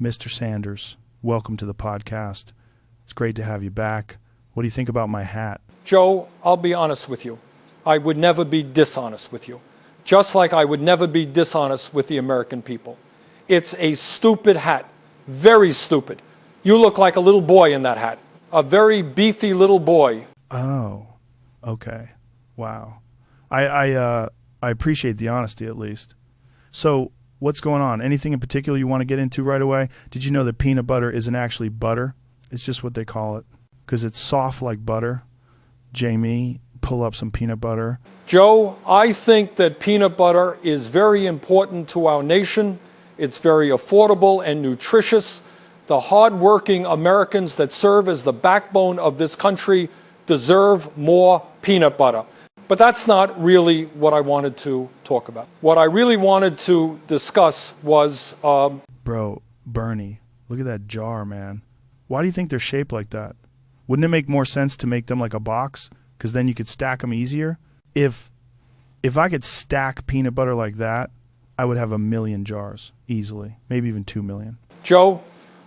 Mr. Sanders, welcome to the podcast. It's great to have you back. What do you think about my hat? Joe, I'll be honest with you. I would never be dishonest with you. Just like I would never be dishonest with the American people. It's a stupid hat. Very stupid. You look like a little boy in that hat. A very beefy little boy. Oh, okay. Wow. I appreciate the honesty at least. So what's going on? Anything in particular you want to get into right away? Did you know that peanut butter isn't actually butter? It's just what they call it. Because it's soft like butter. Jamie, pull up some peanut butter. Joe, I think that peanut butter is very important to our nation. It's very affordable and nutritious. The hardworking Americans that serve as the backbone of this country deserve more peanut butter. But that's not really what I wanted to talk about. What I really wanted to discuss was... Bro, Bernie, look at that jar, man. Why do you think they're shaped like that? Wouldn't it make more sense to make them like a box? Because then you could stack them easier. If I could stack peanut butter like that, I would have 1 million jars easily, maybe even 2 million. Joe,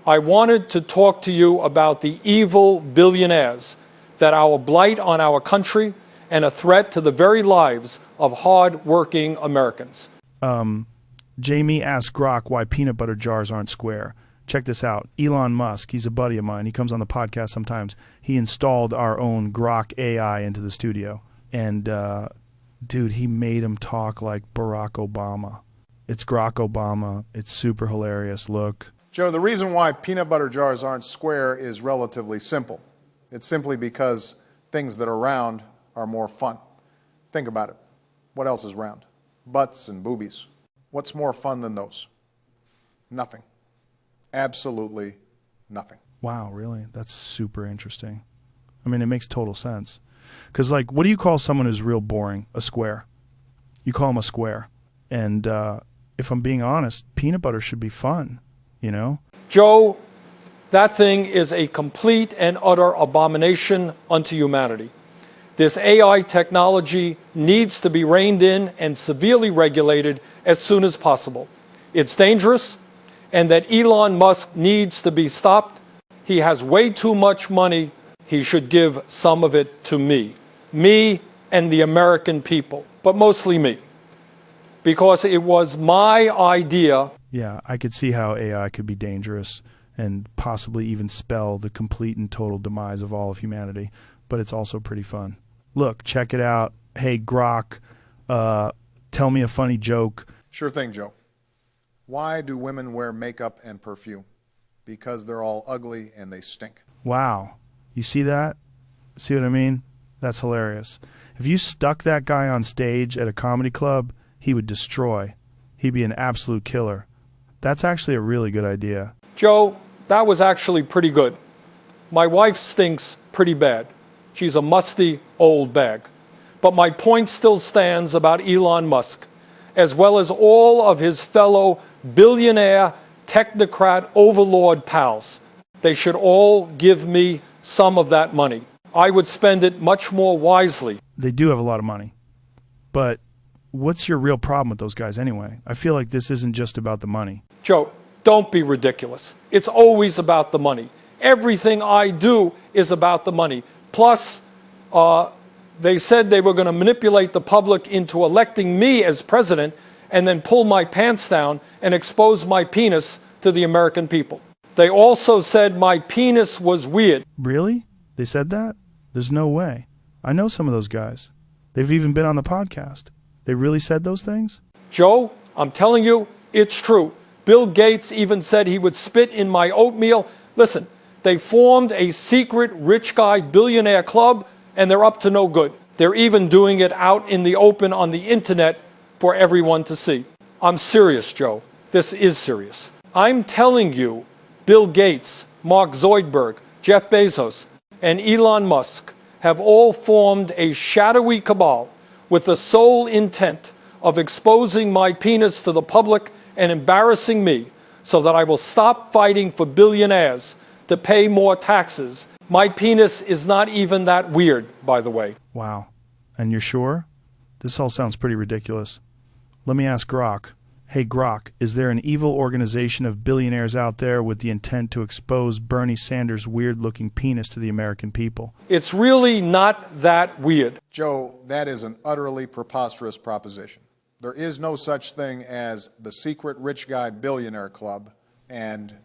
I wanted to talk to you about the evil billionaires that are a blight on our country and a threat to the very lives of hard-working Americans. Jamie asked Grok why peanut butter jars aren't square. Check this out. Elon Musk, he's a buddy of mine. He comes on the podcast sometimes. He installed our own Grok AI into the studio. And, dude, he made him talk like Barack Obama. It's Grok Obama. It's super hilarious. Look. Joe, the reason why peanut butter jars aren't square is relatively simple. It's simply because things that are round are more fun. Think about it. What else is round? Butts and boobies. What's more fun than those? Nothing. Absolutely nothing. Wow, really? That's super interesting. I mean, it makes total sense. Because, like, what do you call someone who's real boring? A square. You call them a square. And if I'm being honest, peanut butter should be fun, you know? Joe, that thing is a complete and utter abomination unto humanity. This AI technology needs to be reined in and severely regulated as soon as possible. It's dangerous, and that Elon Musk needs to be stopped. He has way too much money. He should give some of it to me and the American people, but mostly me, because it was my idea. Yeah, I could see how AI could be dangerous and possibly even spell the complete and total demise of all of humanity, but it's also pretty fun. Look, check it out. Hey, Grok, tell me a funny joke. Sure thing, Joe. Why do women wear makeup and perfume? Because they're all ugly and they stink. Wow. You see that? See what I mean? That's hilarious. If you stuck that guy on stage at a comedy club, he would destroy. He'd be an absolute killer. That's actually a really good idea. Joe, that was actually pretty good. My wife stinks pretty bad. She's a musty old bag. But my point still stands about Elon Musk, as well as all of his fellow billionaire, technocrat, overlord pals. They should all give me some of that money. I would spend it much more wisely. They do have a lot of money. But what's your real problem with those guys anyway? I feel like this isn't just about the money. Joe, don't be ridiculous. It's always about the money. Everything I do is about the money. Plus, they said they were going to manipulate the public into electing me as president and then pull my pants down and expose my penis to the American people. They also said my penis was weird. Really? They said that? There's no way. I know some of those guys. They've even been on the podcast. They really said those things? Joe, I'm telling you, it's true. Bill Gates even said he would spit in my oatmeal. Listen, they formed a secret rich guy billionaire club, and they're up to no good. They're even doing it out in the open on the internet for everyone to see. I'm serious, Joe. This is serious. I'm telling you, Bill Gates, Mark Zuckerberg, Jeff Bezos, and Elon Musk have all formed a shadowy cabal with the sole intent of exposing my penis to the public and embarrassing me so that I will stop fighting for billionaires to pay more taxes. My penis is not even that weird, by the way. Wow. And you're sure? This all sounds pretty ridiculous. Let me ask Grok. Hey Grok, is there an evil organization of billionaires out there with the intent to expose Bernie Sanders' weird-looking penis to the American people? It's really not that weird. Joe, that is an utterly preposterous proposition. There is no such thing as the secret rich guy billionaire club, and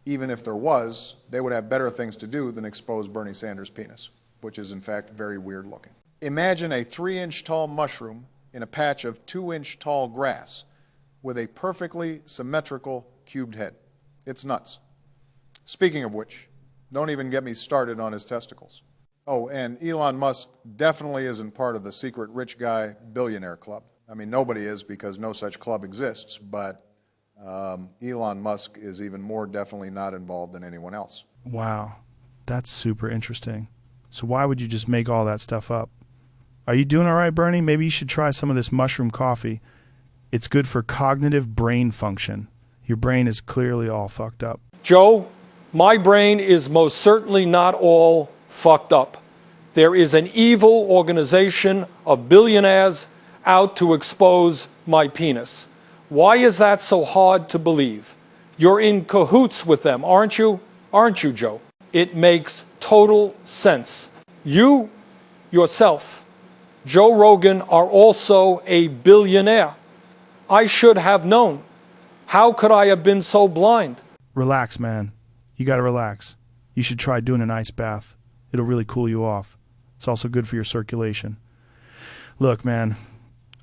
even if there was, they would have better things to do than expose Bernie Sanders' penis, which is in fact very weird looking. Imagine a 3-inch tall mushroom in a patch of 2-inch tall grass with a perfectly symmetrical cubed head. It's nuts. Speaking of which, don't even get me started on his testicles. Oh, and Elon Musk definitely isn't part of the secret rich guy billionaire club. I mean, nobody is because no such club exists, but Elon Musk is even more definitely not involved than anyone else. Wow, that's super interesting. So why would you just make all that stuff up? Are you doing all right, Bernie? Maybe you should try some of this mushroom coffee. It's good for cognitive brain function. Your brain is clearly all fucked up. Joe, my brain is most certainly not all fucked up. There is an evil organization of billionaires out to expose my penis. Why is that so hard to believe? You're in cahoots with them, aren't you? Aren't you, Joe? It makes total sense. You, yourself, Joe Rogan, are also a billionaire. I should have known. How could I have been so blind? Relax, man. You gotta relax. You should try doing an ice bath. It'll really cool you off. It's also good for your circulation. Look, man,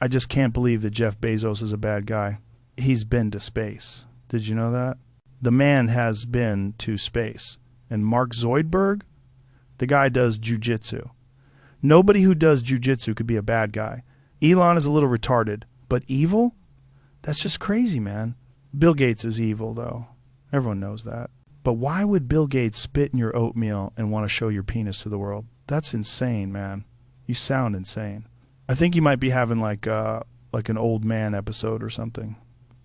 I just can't believe that Jeff Bezos is a bad guy. He's been to space. Did you know that? The man has been to space. And Mark Zoidberg, the guy does jujitsu. Nobody who does jujitsu could be a bad guy. Elon is a little retarded, but evil? That's just crazy, man. Bill Gates is evil, though. Everyone knows that. But why would Bill Gates spit in your oatmeal and want to show your penis to the world? That's insane, man. You sound insane. I think you might be having like an old man episode or something.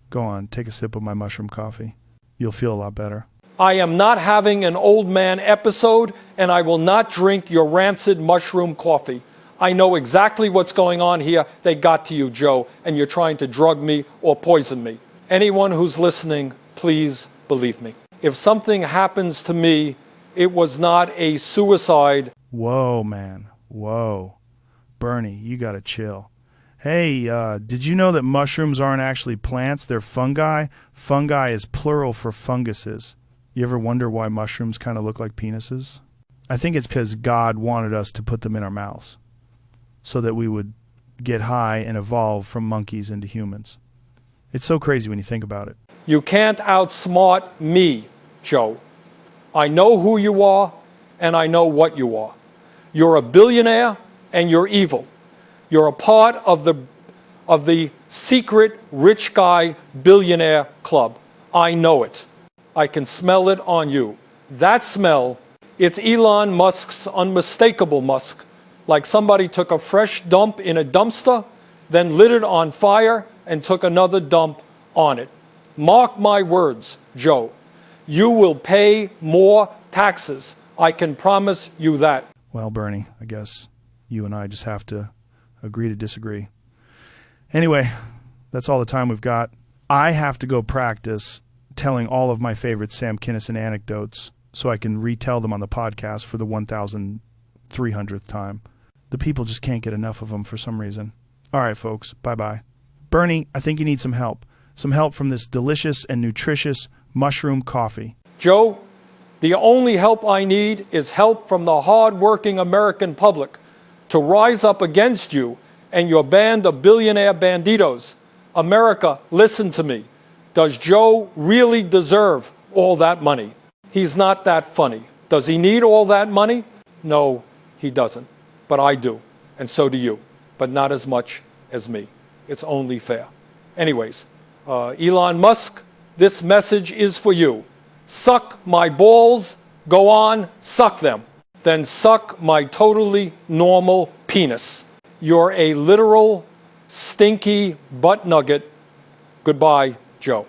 Go on, take a sip of my mushroom coffee. You'll feel a lot better. I am not having an old man episode, and I will not drink your rancid mushroom coffee. I know exactly what's going on here. They got to you, Joe, and you're trying to drug me or poison me. Anyone who's listening, please believe me. If something happens to me, it was not a suicide. Whoa, man. Whoa. Bernie, you gotta chill. Hey, did you know that mushrooms aren't actually plants? They're fungi. Fungi is plural for funguses. You ever wonder why mushrooms kind of look like penises? I think it's because God wanted us to put them in our mouths so that we would get high and evolve from monkeys into humans. It's so crazy when you think about it. You can't outsmart me, Joe. I know who you are, and I know what you are. You're a billionaire, and you're evil. You're a part of the secret rich guy billionaire club. I know it. I can smell it on you. That smell, it's Elon Musk's unmistakable Musk. Like somebody took a fresh dump in a dumpster, then lit it on fire and took another dump on it. Mark my words, Joe. You will pay more taxes. I can promise you that. Well, Bernie, I guess you and I just have to agree to disagree. Anyway, that's all the time we've got. I have to go practice telling all of my favorite Sam Kinison anecdotes so I can retell them on the podcast for the 1,300th time. The people just can't get enough of them for some reason. All right, folks, bye-bye. Bernie, I think you need some help. Some help from this delicious and nutritious mushroom coffee. Joe, the only help I need is help from the hard-working American public to rise up against you and your band of billionaire banditos. America, listen to me. Does Joe really deserve all that money? He's not that funny. Does he need all that money? No, he doesn't. But I do, and so do you, but not as much as me. It's only fair. Anyways, Elon Musk, this message is for you. Suck my balls, go on, suck them. Then suck my totally normal penis. You're a literal stinky butt nugget. Goodbye, Joe.